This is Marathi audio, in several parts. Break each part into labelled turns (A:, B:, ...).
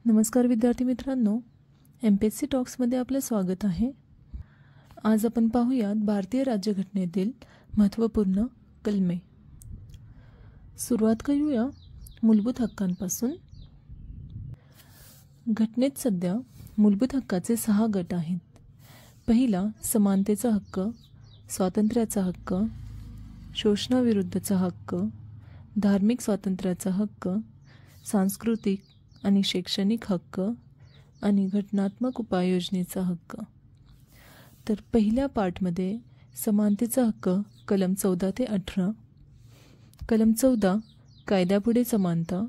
A: नमस्कार विद्यार्थी मित्रांनो, MPSC टॉक्समध्ये आपले स्वागत आहे। आज आपण पाहूयात भारतीय राज्यघटनेतील महत्त्वपूर्ण कलमे। सुरुवात करूया मूलभूत हक्कांपासून। घटनेत सध्या मूलभूत हक्काचे 6 गट आहेत। पहिला समानतेचा हक्क, स्वातंत्र्याचा हक्क, शोषणाविरुद्धचा हक्क, धार्मिक स्वातंत्र्याचा हक्क, सांस्कृतिक आणि शैक्षणिक हक्क आणि घटनात्मक उपाययोजनेचा हक्क। तर पहिल्या पार्टमध्ये समानतेचा हक्क कलम 14 ते 18, कलम 14 कायद्यापुढे समानता,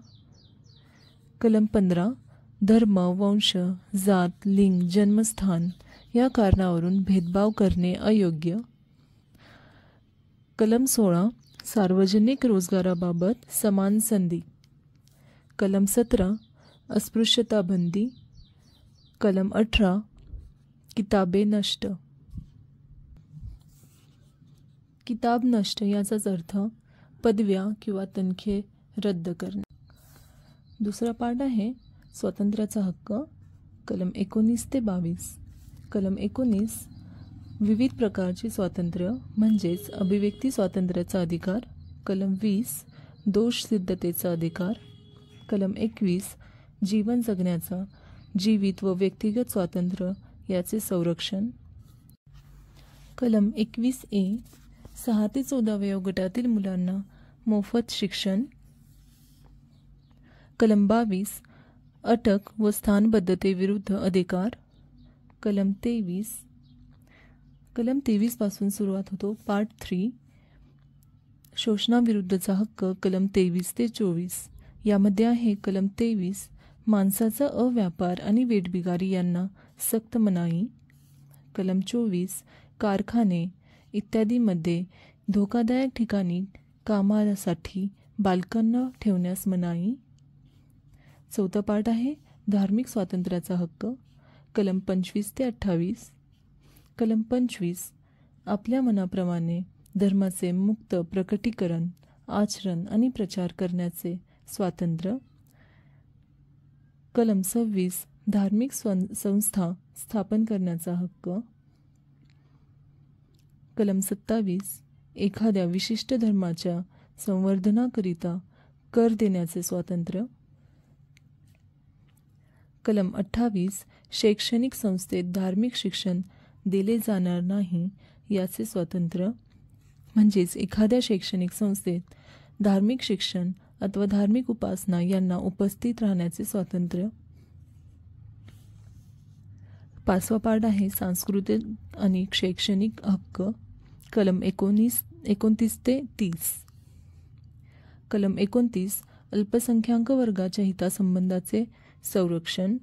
A: कलम 15 धर्म, वंश, जात, लिंग, जन्मस्थान या कारणावरून भेदभाव करणे अयोग्य, कलम 16 सार्वजनिक रोजगाराबाबत समान संधी, कलम 17 अस्पृश्यता बंदी, कलम 18 किताबे नष्ट। किताब नष्ट याचाच अर्थ पदव्या किंवा तनखे रद्द करणे। दुसरा पार्ट आहे स्वातंत्र्याचा हक्क, कलम 19 ते 22। कलम 19 विविध प्रकारचे स्वातंत्र्य म्हणजेच अभिव्यक्ती स्वातंत्र्याचा अधिकार, कलम 20 दोष सिद्धतेचा अधिकार, कलम 21 जीवन जगण्याचा, जीवित व व्यक्तिगत स्वातंत्र्य याचे संरक्षण, कलम 21A 6 ते 14 वयोगटातील मुलांना मोफत शिक्षण, कलम 22 अटक व स्थानबद्धतेविरुद्ध अधिकार, कलम 23 पासून सुरुवात होतो पार्ट 3 शोषणाविरुद्धचा हक्क, कलम 23 ते 24। यामध्ये आहे कलम 23 माणसाचा अव्यापार आणि वेठबिगारी यांना सक्त मनाई, कलम 24 कारखाने इत्यादीमध्ये धोकादायक ठिकाणी कामासाठी बालकांना ठेवण्यास मनाई। चौथा पार्ट आहे धार्मिक स्वातंत्र्याचा हक्क, कलम 25 ते 28। कलम 25 आपल्या मनाप्रमाणे धर्माचे मुक्त प्रकटीकरण, आचरण आणि प्रचार करण्याचे स्वातंत्र्य, कलम 26 धार्मिक संस्था स्थापन करण्याचा हक्क, कलम 27 एखाद्या विशिष्ट धर्माच्या संवर्धनाकरिता कर देण्याचे स्वातंत्र्य, कलम 28 शैक्षणिक संस्थेत धार्मिक शिक्षण दिले जाणार नाही याचे स्वातंत्र्य, म्हणजेच एखाद्या शैक्षणिक संस्थेत धार्मिक शिक्षण अथवा धार्मिक उपासना यांना उपस्थित राहण्याचे स्वातंत्र्य। पाचवा पार्ट आहे सांस्कृतिक आणि शैक्षणिक हक्क, कलम 29 ते 30। कलम 29 अल्पसंख्याक वर्गाच्या हितासंबंधाचे संरक्षण,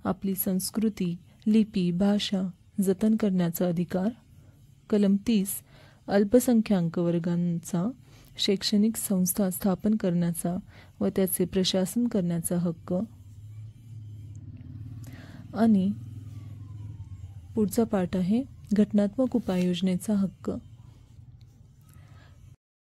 A: आपली संस्कृती, लिपी, भाषा जतन करण्याचा अधिकार, कलम 30 अल्पसंख्याक वर्गांचा शैक्षणिक संस्था स्थापन करण्याचा व त्याचे प्रशासन करण्याचा हक्क, आणि पुढचा पार्ट आहे घटनात्मक उपाययोजनेचा हक्क,